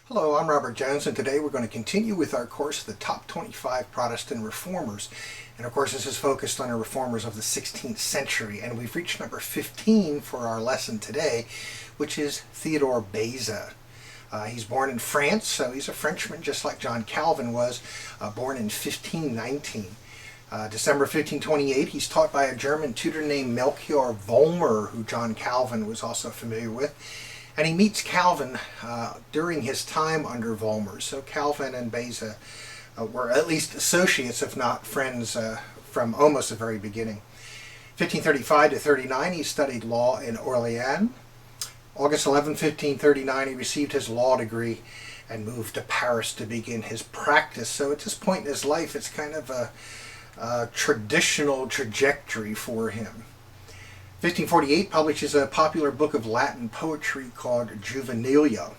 Hello, I'm Robert Jones, and today we're going to continue with our course, The Top 25 Protestant Reformers. And of course, this is focused on the reformers of the 16th century, and we've reached number 15 for our lesson today, which is Theodore Beza. He's born in France, so he's a Frenchman just like John Calvin was, born in 1519. December 1528, he's taught by a German tutor named Melchior Volmer, who John Calvin was also familiar with. And he meets Calvin during his time under Volmer. So Calvin and Beza were at least associates, if not friends, from almost the very beginning. 1535 to 39, he studied law in Orléans. August 11, 1539, he received his law degree and moved to Paris to begin his practice. So at this point in his life, it's kind of a traditional trajectory for him. 1548 publishes a popular book of Latin poetry called Juvenilia.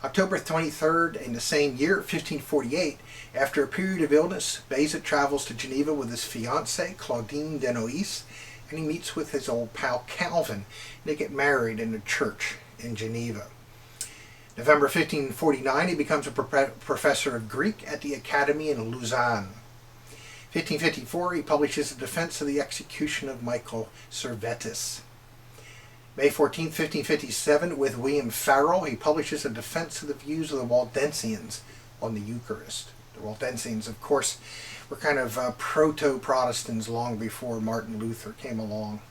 October 23rd in the same year, 1548, after a period of illness, Beza travels to Geneva with his fiancée, Claudine Denoise, and he meets with his old pal Calvin. They get married in a church in Geneva. November 1549, he becomes a professor of Greek at the Academy in Lausanne. 1554, he publishes a defense of the execution of Michael Servetus. May 14, 1557, with William Farel, he publishes a defense of the views of the Waldensians on the Eucharist. The Waldensians, of course, were kind of proto-Protestants long before Martin Luther came along.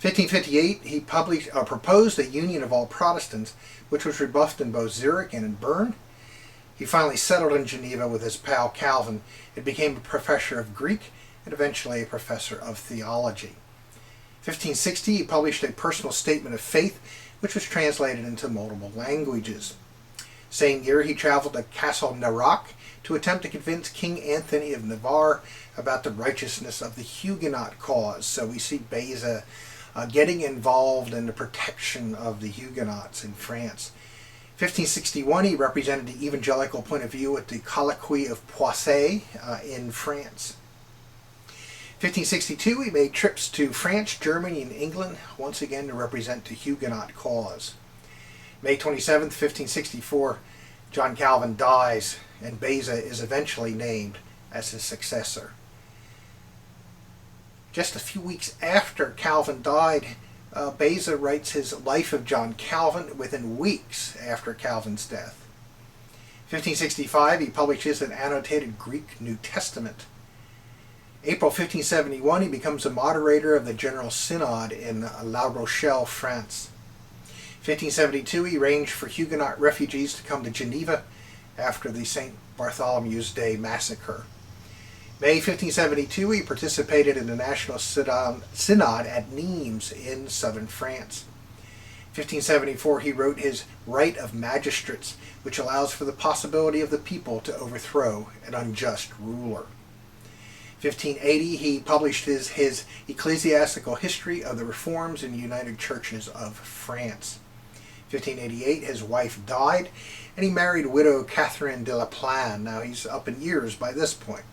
1558, he proposed a union of all Protestants, which was rebuffed in both Zurich and in Bern. He finally settled in Geneva with his pal Calvin and became a professor of Greek and eventually a professor of theology. 1560, he published a personal statement of faith, which was translated into multiple languages. Same year, he traveled to Castle Nerac to attempt to convince King Anthony of Navarre about the righteousness of the Huguenot cause. So we see Beza getting involved in the protection of the Huguenots in France. 1561, he represented the evangelical point of view at the Colloquy of Poissy in France. 1562, he made trips to France, Germany, and England, once again to represent the Huguenot cause. May 27, 1564, John Calvin dies, and Beza is eventually named as his successor. Just a few weeks after Calvin died, Beza writes his Life of John Calvin within weeks after Calvin's death. 1565, he publishes an annotated Greek New Testament. April 1571, he becomes a moderator of the General Synod in La Rochelle, France. 1572, he arranged for Huguenot refugees to come to Geneva after the St. Bartholomew's Day massacre. May 1572, he participated in the National Synod at Nimes in southern France. 1574, he wrote his Right of Magistrates, which allows for the possibility of the people to overthrow an unjust ruler. 1580, he published his Ecclesiastical History of the Reforms in the United Churches of France. 1588, his wife died, and he married widow Catherine de la Plaine. Now he's up in years by this point.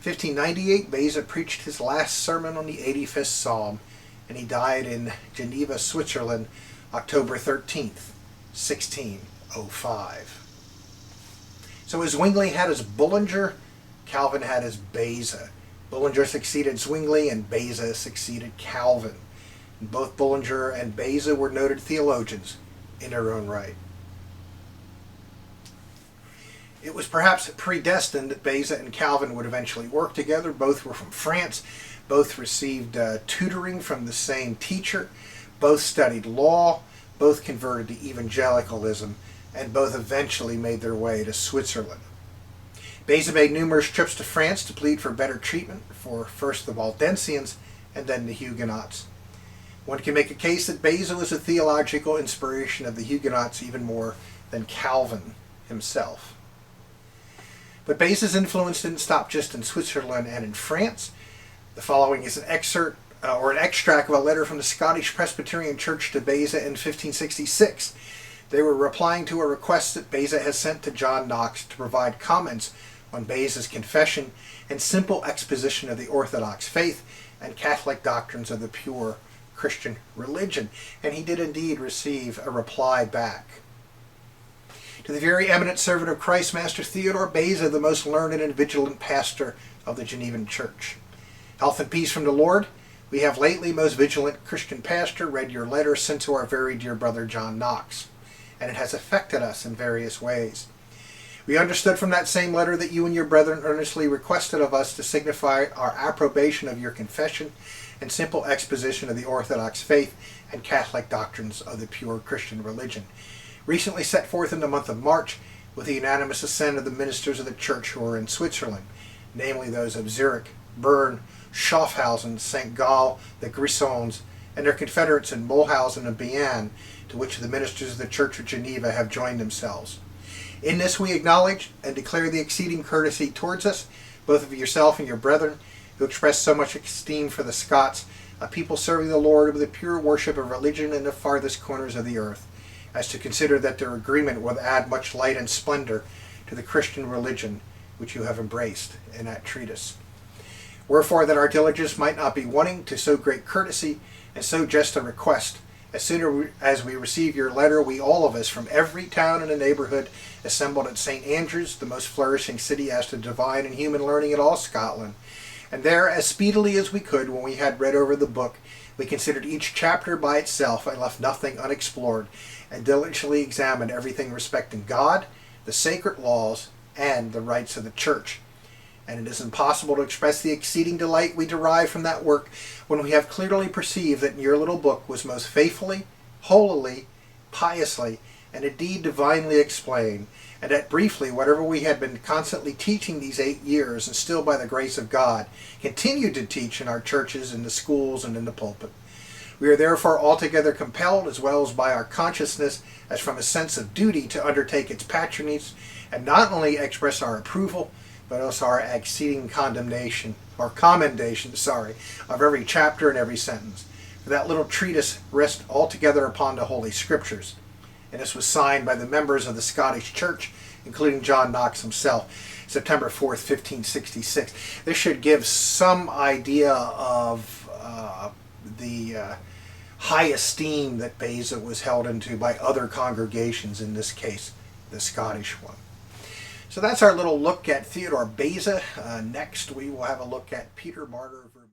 1598, Beza preached his last sermon on the 85th Psalm, and he died in Geneva, Switzerland, October 13th, 1605. So as Zwingli had his Bullinger, Calvin had his Beza. Bullinger succeeded Zwingli, and Beza succeeded Calvin. And both Bullinger and Beza were noted theologians in their own right. It was perhaps predestined that Beza and Calvin would eventually work together. Both were from France. Both received tutoring from the same teacher. Both studied law. Both converted to evangelicalism. And both eventually made their way to Switzerland. Beza made numerous trips to France to plead for better treatment for first the Waldensians and then the Huguenots. One can make a case that Beza was a theological inspiration of the Huguenots even more than Calvin himself. But Beza's influence didn't stop just in Switzerland and in France. The following is an excerpt or an extract of a letter from the Scottish Presbyterian Church to Beza in 1566. They were replying to a request that Beza has sent to John Knox to provide comments on Beza's confession and simple exposition of the Orthodox faith and Catholic doctrines of the pure Christian religion. And he did indeed receive a reply back. To the very eminent servant of Christ, Master Theodore Beza, the most learned and vigilant pastor of the Genevan Church. Health and peace from the Lord. We have lately, most vigilant Christian pastor, read your letter sent to our very dear brother John Knox, and it has affected us in various ways. We understood from that same letter that you and your brethren earnestly requested of us to signify our approbation of your confession and simple exposition of the Orthodox faith and Catholic doctrines of the pure Christian religion, recently set forth in the month of March with the unanimous assent of the ministers of the Church who are in Switzerland, namely those of Zurich, Bern, Schaffhausen, St. Gall, the Grisons, and their confederates in Mulhausen and Bienne, to which the ministers of the Church of Geneva have joined themselves. In this we acknowledge and declare the exceeding courtesy towards us, both of yourself and your brethren, who express so much esteem for the Scots, a people serving the Lord with a pure worship of religion in the farthest corners of the earth, as to consider that their agreement will add much light and splendor to the Christian religion which you have embraced in that treatise. Wherefore, that our diligence might not be wanting to so great courtesy and so just a request, as soon as we receive your letter, we all of us from every town in the neighborhood assembled at St. Andrews, the most flourishing city as to divine and human learning in all Scotland. And there, as speedily as we could, when we had read over the book, we considered each chapter by itself and left nothing unexplored, and diligently examined everything respecting God, the sacred laws, and the rights of the Church. And it is impossible to express the exceeding delight we derive from that work when we have clearly perceived that your little book was most faithfully, holily, piously, and indeed divinely explained, and that briefly whatever we had been constantly teaching these 8 years, and still by the grace of God continued to teach in our churches, in the schools, and in the pulpit. We are therefore altogether compelled, as well as by our consciousness, as from a sense of duty, to undertake its patronage, and not only express our approval, but also our exceeding commendation of every chapter and every sentence. For that little treatise rests altogether upon the Holy Scriptures, and this was signed by the members of the Scottish Church, including John Knox himself, September 4th, 1566. This should give some idea of the high esteem that Beza was held into by other congregations, in this case, the Scottish one. So that's our little look at Theodore Beza. Next, we will have a look at Peter Martyr.